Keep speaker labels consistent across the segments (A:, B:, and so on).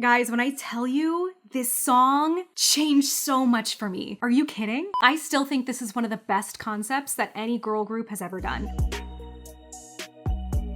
A: Guys, when I tell you this song changed so much for me, are you kidding? I still think this is one of the best concepts that any girl group has ever done.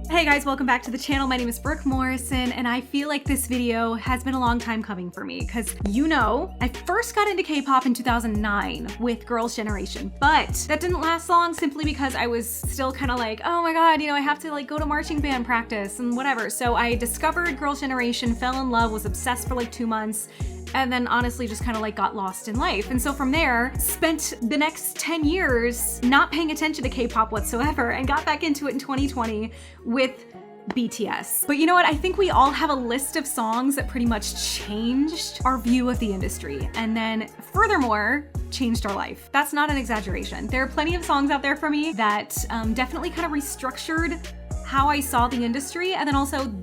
A: Hey guys, welcome back to the channel. My name is Brooke Morrison, and I feel like this video has been a long time coming for me because you know, I first got into K-pop in 2009 with Girls' Generation, but that didn't last long simply because I was still kind of like, oh my god, you know, I have to like go to marching band practice and whatever. So I discovered Girls' Generation, fell in love, was obsessed for like 2 months, and then honestly just kind of like got lost in life. And so from there, spent the next 10 years not paying attention to K-pop whatsoever and got back into it in 2020 with BTS. But you know what? I think we all have a list of songs that pretty much changed our view of the industry and then furthermore, changed our life. That's not an exaggeration. There are plenty of songs out there for me that definitely kind of restructured how I saw the industry and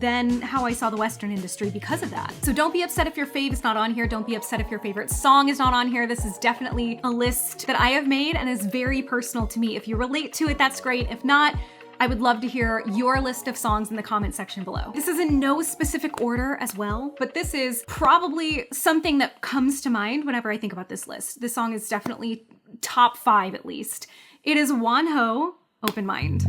A: then how I saw the Western industry because of that. So don't be upset if your fave is not on here. Don't be upset if your favorite song is not on here. This is definitely a list that I have made and is very personal to me. If you relate to it, that's great. If not, I would love to hear your list of songs in the comment section below. This is in no specific order as well, but this is probably something that comes to mind whenever I think about this list. This song is definitely top 5 at least. It is Wonho, Open Mind.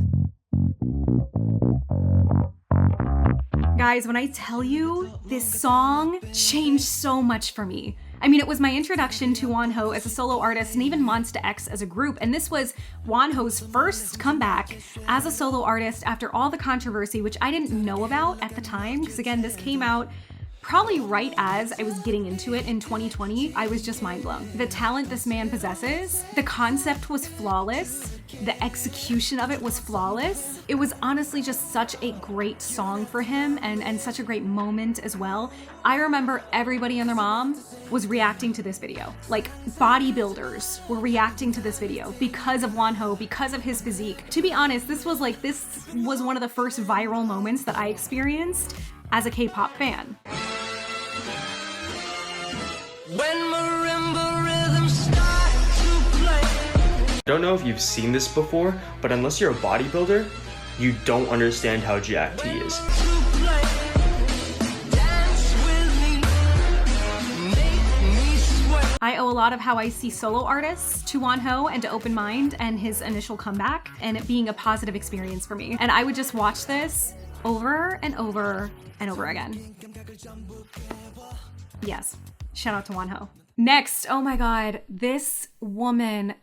A: Guys, when I tell you this song changed so much for me. I mean, it was my introduction to Wonho as a solo artist and even Monsta X as a group. And this was Wonho's first comeback as a solo artist after all the controversy, which I didn't know about at the time. Because again, this came out probably right as I was getting into it in 2020. I was just mind blown. The talent this man possesses, the concept was flawless. The execution of it was flawless. It was honestly just such a great song for him and such a great moment as well. I remember everybody and their mom was reacting to this video. Like bodybuilders were reacting to this video because of Wonho, because of his physique. To be honest, this was one of the first viral moments that I experienced as a K-pop fan.
B: When marimba rhythms start to play.
C: Don't know if you've seen this before, but unless you're a bodybuilder, you don't understand how jacked he is.
A: I owe a lot of how I see solo artists to Wonho and to Open Mind and his initial comeback and it being a positive experience for me. And I would just watch this over and over and over again. Yes, shout out to Wonho. Next, oh my god, this woman,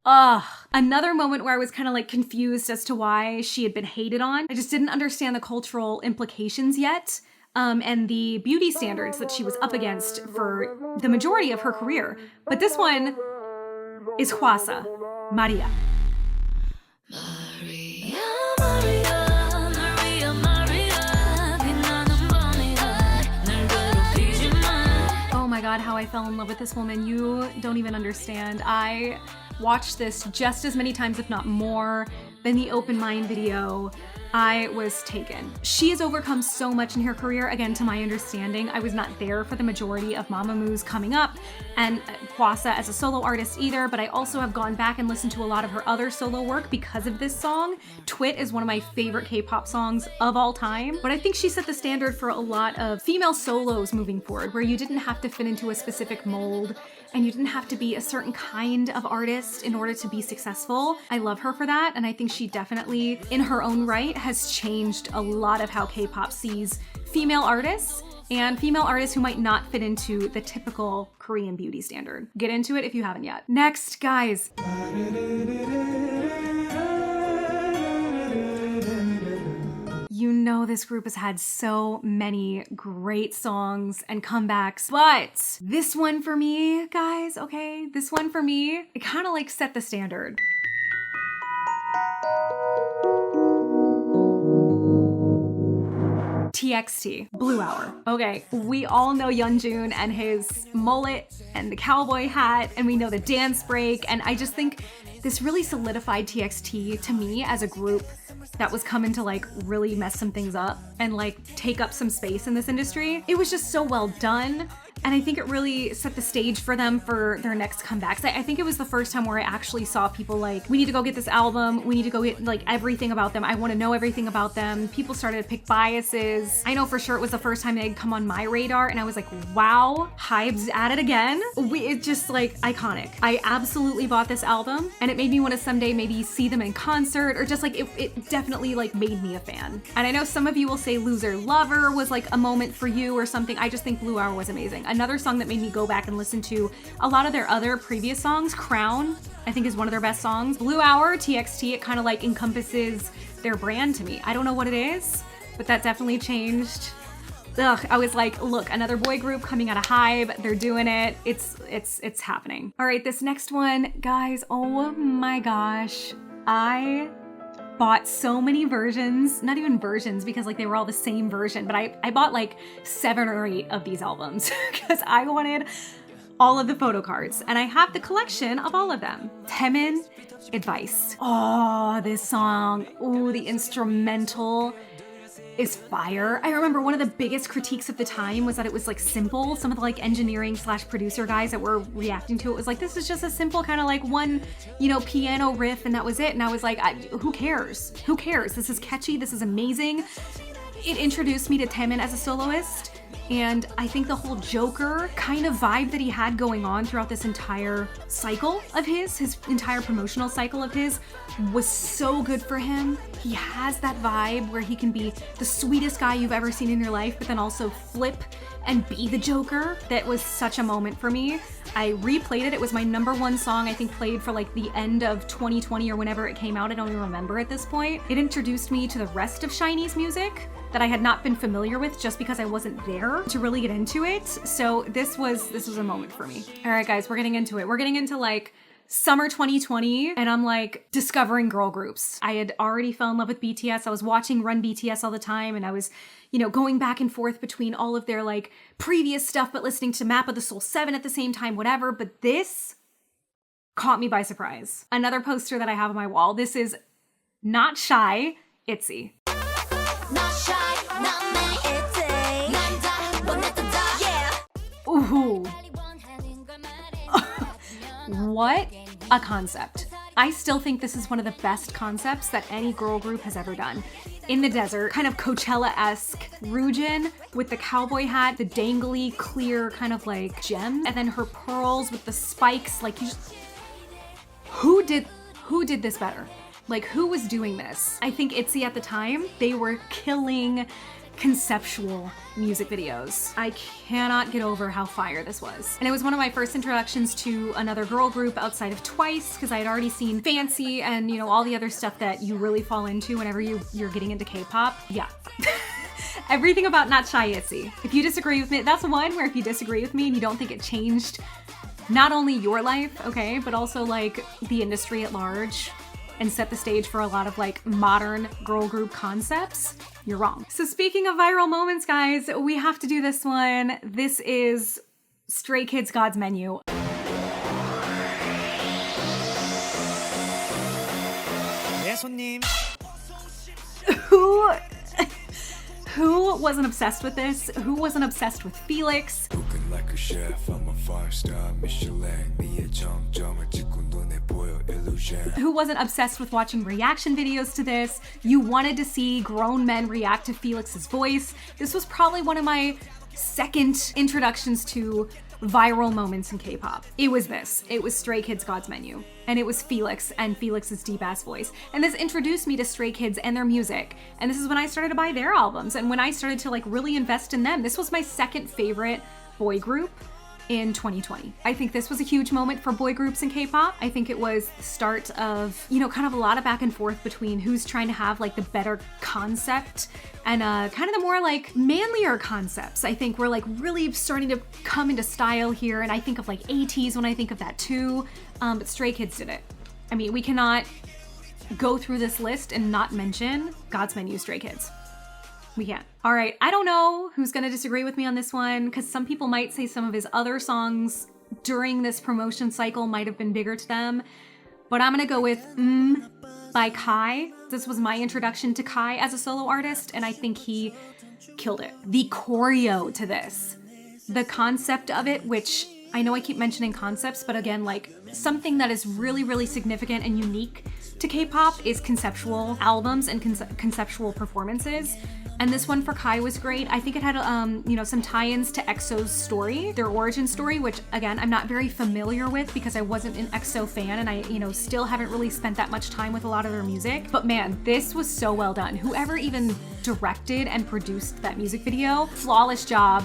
A: another moment where I was kind of like confused as to why she had been hated on. I just didn't understand the cultural implications yet. And the beauty standards that she was up against for the majority of her career. But this one is Hwasa, Maria. Oh my god, how I fell in love with this woman. You don't even understand. I watched this just as many times, if not more, than the Open Mind video. I was taken. She has overcome so much in her career. Again, to my understanding, I was not there for the majority of Mamamoo's coming up and Hwasa as a solo artist either, but I also have gone back and listened to a lot of her other solo work because of this song. Twit is one of my favorite K-pop songs of all time, but I think she set the standard for a lot of female solos moving forward, where you didn't have to fit into a specific mold and you didn't have to be a certain kind of artist in order to be successful. I love her for that, and I think she definitely, in her own right, has changed a lot of how K-pop sees female artists and female artists who might not fit into the typical Korean beauty standard. Get into it if you haven't yet. Next, guys. You know this group has had so many great songs and comebacks, but this one for me, guys, okay? This one for me, it kind of like set the standard. TXT, Blue Hour. Okay, we all know Yeonjun and his mullet and the cowboy hat, and we know the dance break, and I just think this really solidified TXT to me as a group that was coming to like really mess some things up and like take up some space in this industry. It was just so well done. And I think it really set the stage for them for their next comebacks. I think it was the first time where I actually saw people like, we need to go get this album. We need to go get like everything about them. I want to know everything about them. People started to pick biases. I know for sure it was the first time they'd come on my radar and I was like, wow, HAVVEEEE's at it again. It's just like iconic. I absolutely bought this album and it made me want to someday maybe see them in concert, or just like it definitely like made me a fan. And I know some of you will say Loser Lover was like a moment for you or something. I just think Blue Hour was amazing. Another song that made me go back and listen to a lot of their other previous songs. Crown, I think, is one of their best songs. Blue Hour, TXT, it kind of like encompasses their brand to me. I don't know what it is, but that definitely changed. Ugh, I was like, look, another boy group coming out of HAVVEEEE, they're doing it. It's happening. All right, this next one, guys, oh my gosh. I bought so many versions, not even versions because like they were all the same version, but I bought like 7 or 8 of these albums because I wanted all of the photo cards, and I have the collection of all of them. Taemin, Advice. Oh, this song, ooh, the instrumental is fire. I remember one of the biggest critiques of the time was that it was like simple. Some of the like engineering / producer guys that were reacting to it was like, this is just a simple kind of like one, you know, piano riff and that was it. And I was like, who cares? Who cares? This is catchy. This is amazing. It introduced me to Taemin as a soloist. And I think the whole Joker kind of vibe that he had going on throughout this entire cycle of his entire promotional cycle of his, was so good for him. He has that vibe where he can be the sweetest guy you've ever seen in your life, but then also flip and be the Joker. That was such a moment for me. I replayed it. It was my #1 song, I think, played for like the end of 2020 or whenever it came out. I don't even remember at this point. It introduced me to the rest of SHINee's music that I had not been familiar with just because I wasn't there to really get into it. So this was a moment for me. All right, guys, we're getting into it. We're getting into like summer 2020, and I'm like discovering girl groups. I had already fell in love with BTS. I was watching Run BTS all the time, and I was, you know, going back and forth between all of their like previous stuff, but listening to Map of the Soul 7 at the same time, whatever. But this caught me by surprise. Another poster that I have on my wall. This is Not Shy, Itzy.
B: Not shy, not me, Itzy. 남자, 원했던 yeah.
A: Ooh. What a concept. I still think this is one of the best concepts that any girl group has ever done. In the desert, kind of Coachella-esque. Ryujin with the cowboy hat, the dangly, clear kind of like gem, and then her pearls with the spikes. Like, you just... Who did this better? Like, who was doing this? I think Itzy at the time, they were killing conceptual music videos. I cannot get over how fire this was. And it was one of my first introductions to another girl group outside of Twice, because I had already seen Fancy and, you know, all the other stuff that you really fall into whenever you're getting into K-pop. Yeah. Everything about Not Shy, Itzy. If you disagree with me, that's one where if you disagree with me and you don't think it changed not only your life, okay, but also like the industry at large, and set the stage for a lot of like modern girl group concepts, you're wrong. So speaking of viral moments, guys, we have to do this one. This is Stray Kids God's Menu. Who wasn't obsessed with this? Who wasn't obsessed with Felix?
D: Like a chef, I'm a 5-star Michelin.
A: Who wasn't obsessed with watching reaction videos to this? You wanted to see grown men react to Felix's voice. This was probably one of my second introductions to viral moments in K-pop. It was this. It was Stray Kids God's Menu. And it was Felix and Felix's deep ass voice. And this introduced me to Stray Kids and their music. And this is when I started to buy their albums and when I started to like really invest in them. This was my second favorite boy group in 2020. I think this was a huge moment for boy groups in K-pop. I think it was the start of, you know, kind of a lot of back and forth between who's trying to have like the better concept and kind of the more like manlier concepts. I think we're like really starting to come into style here. And I think of like Ateez when I think of that too. But Stray Kids did it. I mean, we cannot go through this list and not mention God's Menu, Stray Kids. We can't. All right, I don't know who's gonna disagree with me on this one, because some people might say some of his other songs during this promotion cycle might have been bigger to them, but I'm gonna go with by Kai. This was my introduction to Kai as a solo artist, and I think he killed it. The choreo to this the concept of it, which I know I keep mentioning concepts, but again, like something that is really, really significant and unique to K-pop is conceptual albums and conceptual performances. And this one for Kai was great. I think it had, you know, some tie-ins to EXO's story, their origin story, which again, I'm not very familiar with because I wasn't an EXO fan and I, you know, still haven't really spent that much time with a lot of their music. But man, this was so well done. Whoever even directed and produced that music video, flawless job.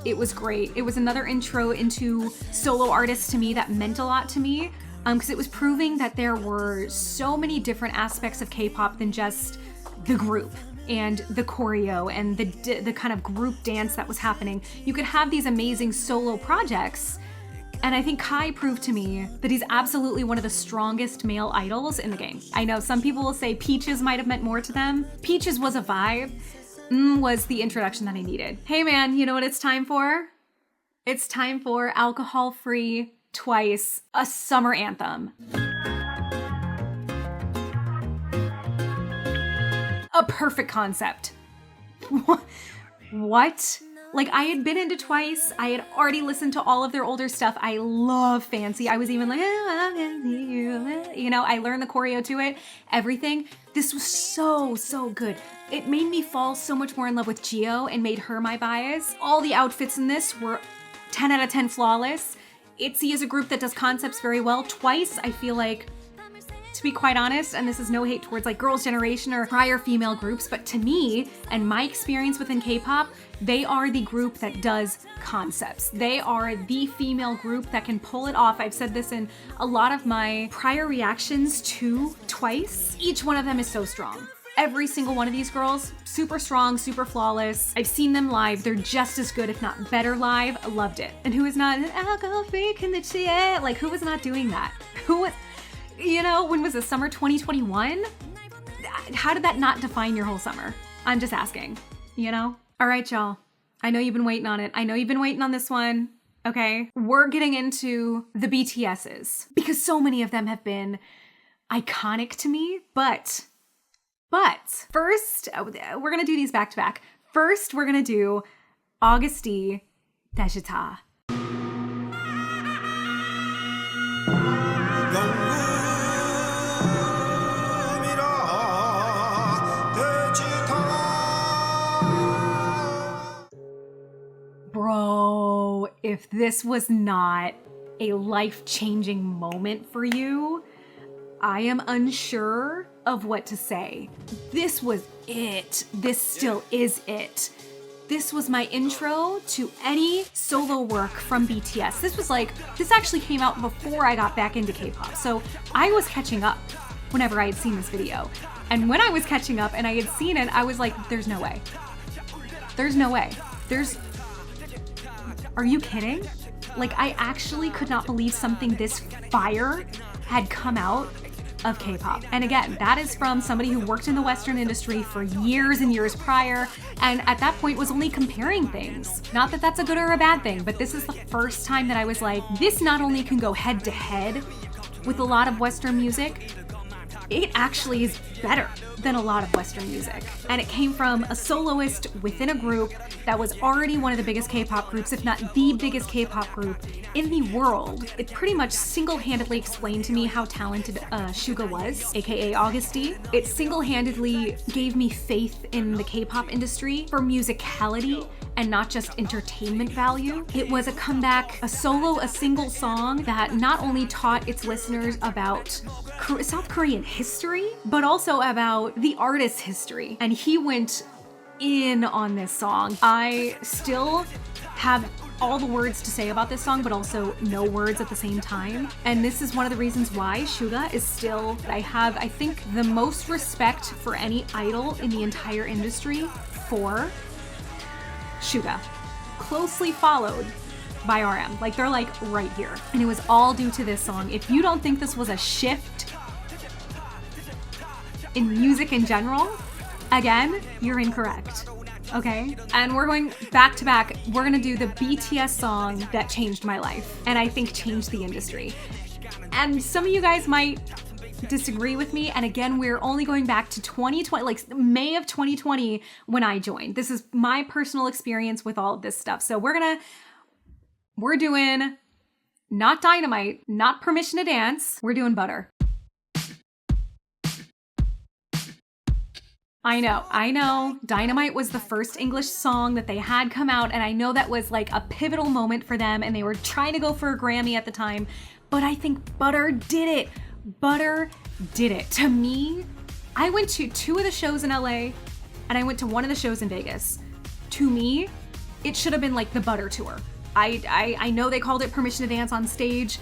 A: It was great. It was another intro into solo artists to me that meant a lot to me because it was proving that there were so many different aspects of K-pop than just the group and the choreo and the kind of group dance that was happening. You could have these amazing solo projects, and I think Kai proved to me that he's absolutely one of the strongest male idols in the game. I know some people will say Peaches might have meant more to them. Peaches was a vibe. Was the introduction that I needed. Hey man, you know what it's time for? It's time for alcohol-free Twice, a summer anthem. A perfect concept. What? Like, I had been into Twice. I had already listened to all of their older stuff. I love Fancy. I was even like, you know, I learned the choreo to it, everything. This was so, so good. It made me fall so much more in love with Geo and made her my bias. All the outfits in this were 10 out of 10 flawless. Itzy is a group that does concepts very well. Twice, I feel like, to be quite honest, and this is no hate towards like Girls' Generation or prior female groups, but to me and my experience within K-pop, they are the group that does concepts. They are the female group that can pull it off. I've said this in a lot of my prior reactions to Twice. Each one of them is so strong. Every single one of these girls, super strong, super flawless. I've seen them live. They're just as good, if not better live. I loved it. And who is not an alcohol freak in the chat? Like, who was not doing that? Who was, you know, when was this, summer 2021? How did that not define your whole summer? I'm just asking, you know? All right, y'all. I know you've been waiting on it. I know you've been waiting on this one. Okay, we're getting into the BTSs because so many of them have been iconic to me, but first, we're gonna do these back to back. First, we're gonna do Augusty Deshita. Bro, if this was not a life-changing moment for you, I am unsure of what to say. This was it. This still is it. This was my intro to any solo work from BTS. This actually came out before I got back into K-pop. So I was catching up whenever I had seen this video. And when I was catching up and I had seen it, I was like, there's no way. There's no way. Are you kidding? Like, I actually could not believe something this fire had come out of K-pop. And again, that is from somebody who worked in the Western industry for years and years prior, and at that point was only comparing things. Not that that's a good or a bad thing, but this is the first time that I was like, this not only can go head to head with a lot of Western music, it actually is better than a lot of Western music. And it came from a soloist within a group that was already one of the biggest K-pop groups, if not the biggest K-pop group in the world. It pretty much single-handedly explained to me how talented Suga was, aka Augusty. It single-handedly gave me faith in the K-pop industry for musicality and not just entertainment value. It was a comeback, a single song that not only taught its listeners about South Korean history, but also about the artist's history. And he went in on this song. I still have all the words to say about this song, but also no words at the same time. And this is one of the reasons why Suga is still, I have, I think, the most respect for any idol in the entire industry for Suga, closely followed by RM. Like, they're like right here. And it was all due to this song. If you don't think this was a shift in music in general, again, you're incorrect. Okay? And we're going back to back. We're gonna do the BTS song that changed my life, and I think changed the industry. And some of you guys might disagree with me, and again, we're only going back to 2020, like May of 2020 when I joined. This is my personal experience with all of this stuff. So we're We're doing not Dynamite, not Permission to Dance. We're doing Butter. I know. Dynamite was the first English song that they had come out, and I know that was like a pivotal moment for them, and they were trying to go for a Grammy at the time, but I think Butter did it. Butter did it. To me, I went to 2 of the shows in LA, and I went to 1 of the shows in Vegas. To me, it should have been like the Butter tour. I know they called it Permission to Dance on stage.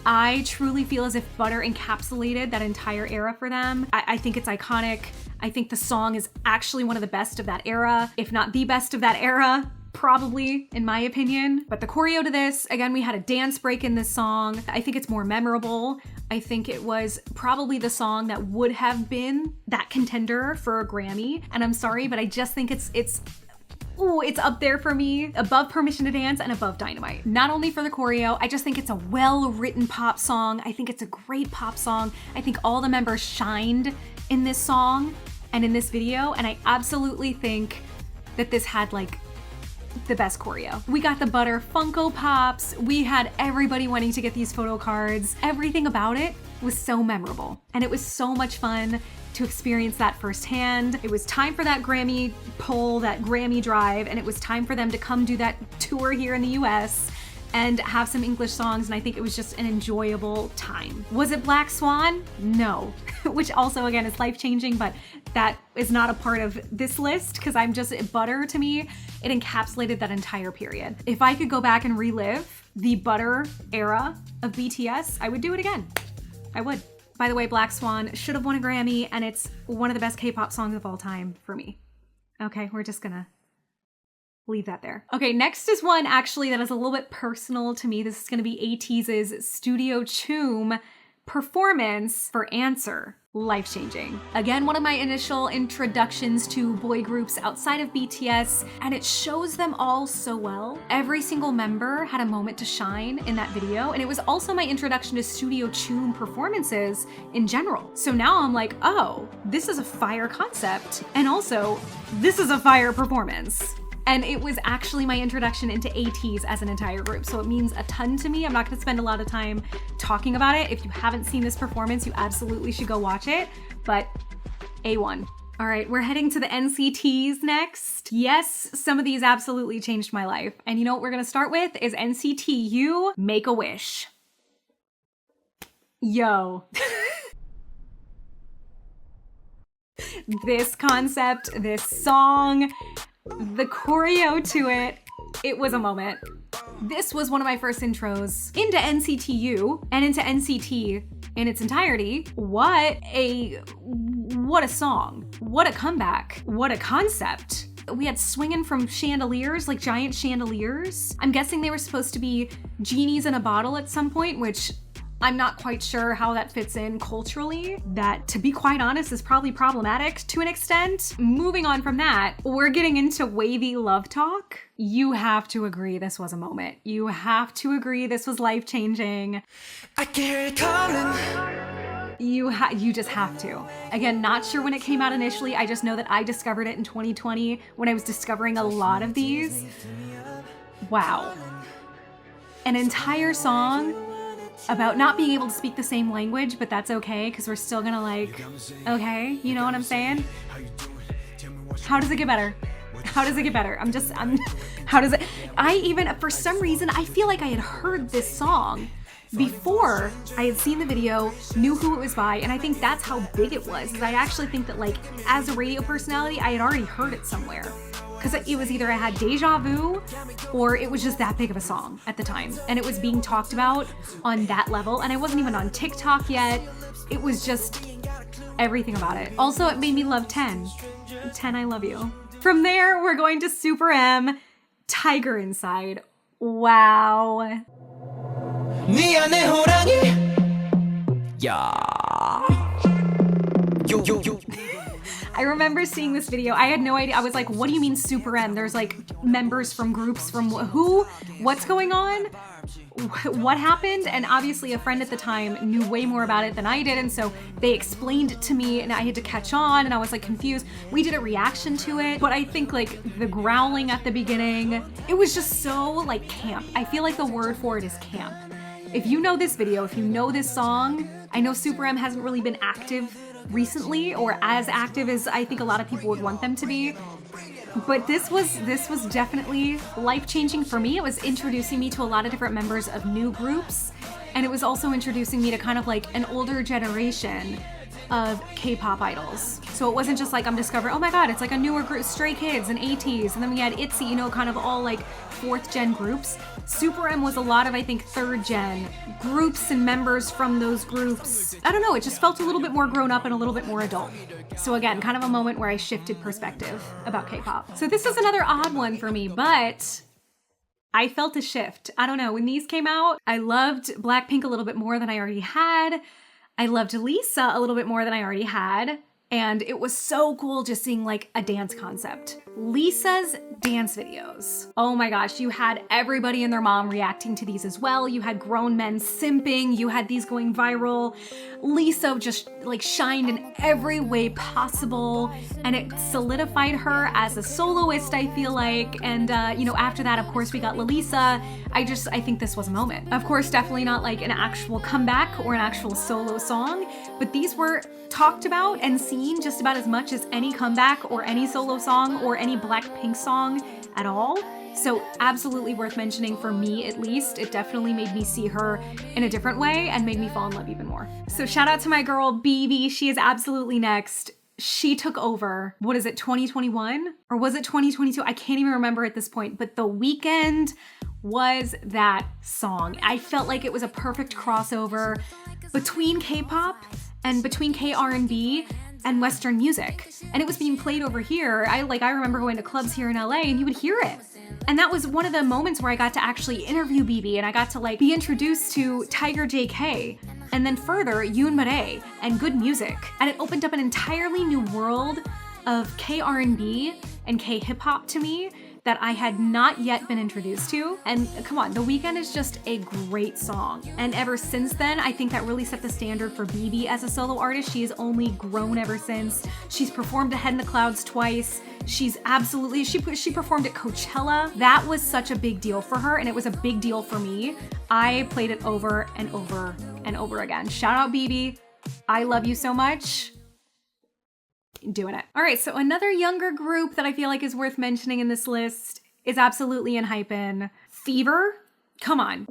A: I truly feel as if Butter encapsulated that entire era for them. I think it's iconic. I think the song is actually one of the best of that era, if not the best of that era, probably, in my opinion. But the choreo to this, again, we had a dance break in this song. I think it's more memorable. I think it was probably the song that would have been that contender for a Grammy. And I'm sorry, but I just think it's up there for me, above Permission to Dance and above Dynamite. Not only for the choreo, I just think it's a well-written pop song. I think it's a great pop song. I think all the members shined in this song and in this video, and I absolutely think that this had like the best choreo. We got the Butter Funko Pops. We had everybody wanting to get these photo cards. Everything about it was so memorable, and it was so much fun to experience that firsthand. It was time for that Grammy poll, that Grammy drive, and it was time for them to come do that tour here in the US and have some English songs, and I think it was just an enjoyable time. Was it Black Swan? No. Which also, again, is life-changing, but that is not a part of this list because I'm just, Butter to me, it encapsulated that entire period. If I could go back and relive the Butter era of BTS, I would do it again. I would. By the way, Black Swan should have won a Grammy, and it's one of the best K-pop songs of all time for me. Okay, we're just gonna leave that there. Okay, next is one actually that is a little bit personal to me. This is gonna be Ateez's Studio Choom performance for Answer. Life-changing. Again, one of my initial introductions to boy groups outside of BTS, and it shows them all so well. Every single member had a moment to shine in that video, and it was also my introduction to Studio Choom performances in general. So now I'm like, oh, this is a fire concept, and also, this is a fire performance. And it was actually my introduction into Ateez as an entire group. So it means a ton to me. I'm not gonna spend a lot of time talking about it. If you haven't seen this performance, you absolutely should go watch it, but A1. All right, we're heading to the NCTs next. Yes, some of these absolutely changed my life. And you know what we're gonna start with is NCT U, Make a Wish. Yo. This concept, this song, the choreo to it, it was a moment. This was one of my first intros into NCT U and into NCT in its entirety. What a song. What a comeback. What a concept. We had swinging from chandeliers, like giant chandeliers. I'm guessing they were supposed to be genies in a bottle at some point, which I'm not quite sure how that fits in culturally. That, to be quite honest, is probably problematic to an extent. Moving on from that, we're getting into WayV Love Talk. You have to agree this was a moment. You have to agree this was life-changing.
B: I can hear it calling.
A: You just have to. Again, not sure when it came out initially. I just know that I discovered it in 2020 when I was discovering a lot of these. Wow. An entire song about not being able to speak the same language, but that's okay, because we're still gonna like, okay, you know what I'm saying? How does it get better? How does it get better? How does it? I even, for some reason, I feel like I had heard this song before I had seen the video, knew who it was by, and I think that's how big it was, because I actually think that like, as a radio personality, I had already heard it somewhere. Because it was either I had deja vu or it was just that big of a song at the time. And it was being talked about on that level. And I wasn't even on TikTok yet. It was just everything about it. Also, it made me love 10. 10, I love you. From there, we're going to SuperM, Tiger Inside. Wow. I remember seeing this video. I had no idea. I was like, what do you mean SuperM? There's like members from groups from who? What's going on? What happened? And obviously a friend at the time knew way more about it than I did, and so they explained it to me and I had to catch on, and I was like confused. We did a reaction to it, but I think like the growling at the beginning, it was just so like camp. I feel like the word for it is camp. If you know this video, if you know this song, I know SuperM hasn't really been active recently, or as active as I think a lot of people would want them to be. But this was definitely life-changing for me. It was introducing me to a lot of different members of new groups, and it was also introducing me to kind of like an older generation of K-pop idols. So it wasn't just like I'm discovering, oh my god, it's like a newer group, Stray Kids and Ateez, and then we had Itzy, you know, kind of all like 4th gen groups. SuperM was a lot of, I think, 3rd gen groups and members from those groups. I don't know, it just felt a little bit more grown up and a little bit more adult. So again, kind of a moment where I shifted perspective about K-pop. So this is another odd one for me, but I felt a shift. I don't know, when these came out, I loved Blackpink a little bit more than I already had. I loved Lisa a little bit more than I already had. And it was so cool just seeing like a dance concept. Lisa's dance videos. Oh my gosh, you had everybody and their mom reacting to these as well. You had grown men simping, you had these going viral. Lisa just like shined in every way possible, and it solidified her as a soloist, I feel like. And you know, after that, of course, we got Lalisa. I think this was a moment. Of course, definitely not like an actual comeback or an actual solo song, but these were talked about and seen just about as much as any comeback or any solo song or any Blackpink song at all. So absolutely worth mentioning for me, at least. It definitely made me see her in a different way and made me fall in love even more. So shout out to my girl Bibi. She is absolutely next. She took over, what is it, 2021? Or was it 2022? I can't even remember at this point, but The Weeknd was that song. I felt like it was a perfect crossover between K-pop and between K-R&B and Western music. And it was being played over here. I remember going to clubs here in LA and you would hear it. And that was one of the moments where I got to actually interview Bibi, and I got to like be introduced to Tiger JK, and then further Yoon Mae and good music. And it opened up an entirely new world of K-R&B and K-hip hop to me that I had not yet been introduced to. And come on, The Weeknd is just a great song. And ever since then, I think that really set the standard for Bibi as a solo artist. She has only grown ever since. She's performed Ahead in the Clouds twice. She's absolutely, she performed at Coachella. That was such a big deal for her, and it was a big deal for me. I played it over and over and over again. Shout out Bibi. I love you so much. Doing it. All right, so another younger group that I feel like is worth mentioning in this list is absolutely Enhypen. Fever? Come on.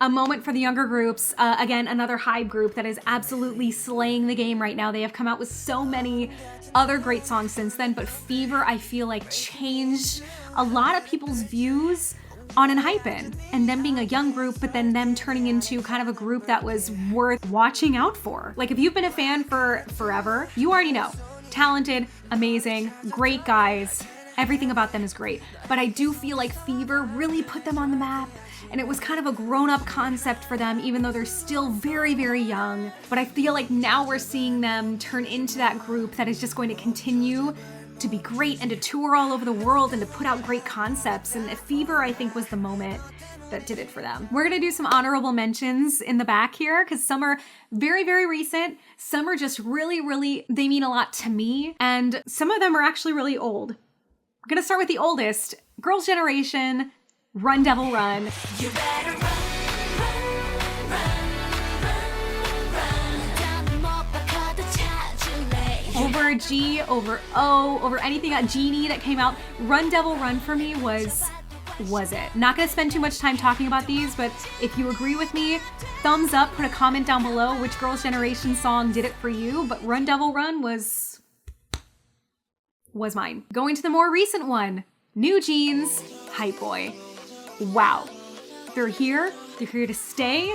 A: A moment for the younger groups. Again, another HAVVEEEE group that is absolutely slaying the game right now. They have come out with so many other great songs since then, but Fever, I feel like, changed a lot of people's views on Enhypen, and them being a young group, but then them turning into kind of a group that was worth watching out for. Like, if you've been a fan for forever, you already know. Talented, amazing, great guys. Everything about them is great. But I do feel like Fever really put them on the map, and it was kind of a grown-up concept for them, even though they're still very, very young. But I feel like now we're seeing them turn into that group that is just going to continue to be great and to tour all over the world and to put out great concepts. And Fever, I think, was the moment that did it for them. We're gonna do some honorable mentions in the back here, because some are very, very recent. Some are just really, really, they mean a lot to me. And some of them are actually really old. We're gonna start with the oldest. Girls' Generation, Run Devil Run.
B: You better run, run, run, run, down the
A: over G, over O, over anything, Genie that came out. Run Devil Run for me was it. Not gonna spend too much time talking about these, but if you agree with me, thumbs up, put a comment down below which Girls' Generation song did it for you, but Run Devil Run was mine. Going to the more recent one, New Jeans, Hype Boy. Wow. They're here to stay.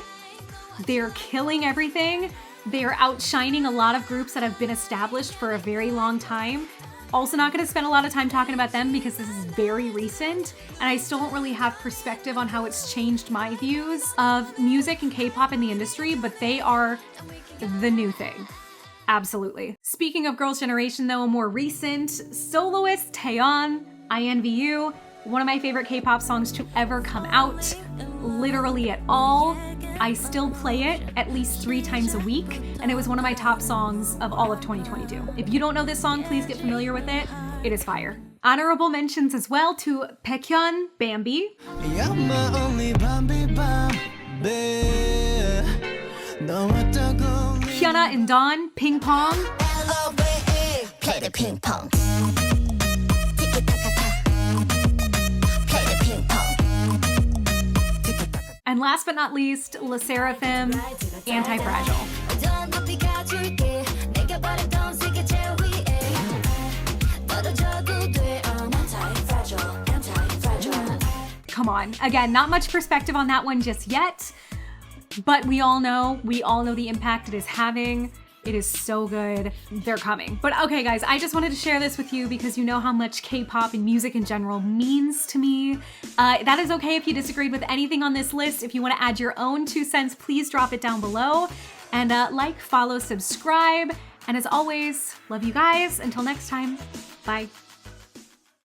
A: They're killing everything. They are outshining a lot of groups that have been established for a very long time. Also not gonna spend a lot of time talking about them because this is very recent and I still don't really have perspective on how it's changed my views of music and K-pop in the industry, but they are the new thing. Absolutely. Speaking of Girls' Generation though, a more recent soloist, Taeyeon, I Envy You, one of my favorite K-pop songs to ever come out, literally at all. I still play it at least 3 times a week, and it was one of my top songs of all of 2022. If you don't know this song, please get familiar with it. It is fire. Honorable mentions as well to Baekhyun, Bambi.
E: You're my only Bambi, Bambi.
A: Hyuna and Dawn, Ping Pong.
B: LOVE, play the ping pong.
A: And last but not least, LE SSERAFIM, Anti-Fragile. Come on. Again, not much perspective on that one just yet, but we all know the impact it is having. It is so good. They're coming. But okay, guys, I just wanted to share this with you because you know how much K-pop and music in general means to me. That is okay if you disagreed with anything on this list. If you want to add your own 2 cents, please drop it down below. And like, follow, subscribe. And as always, love you guys. Until next time, bye.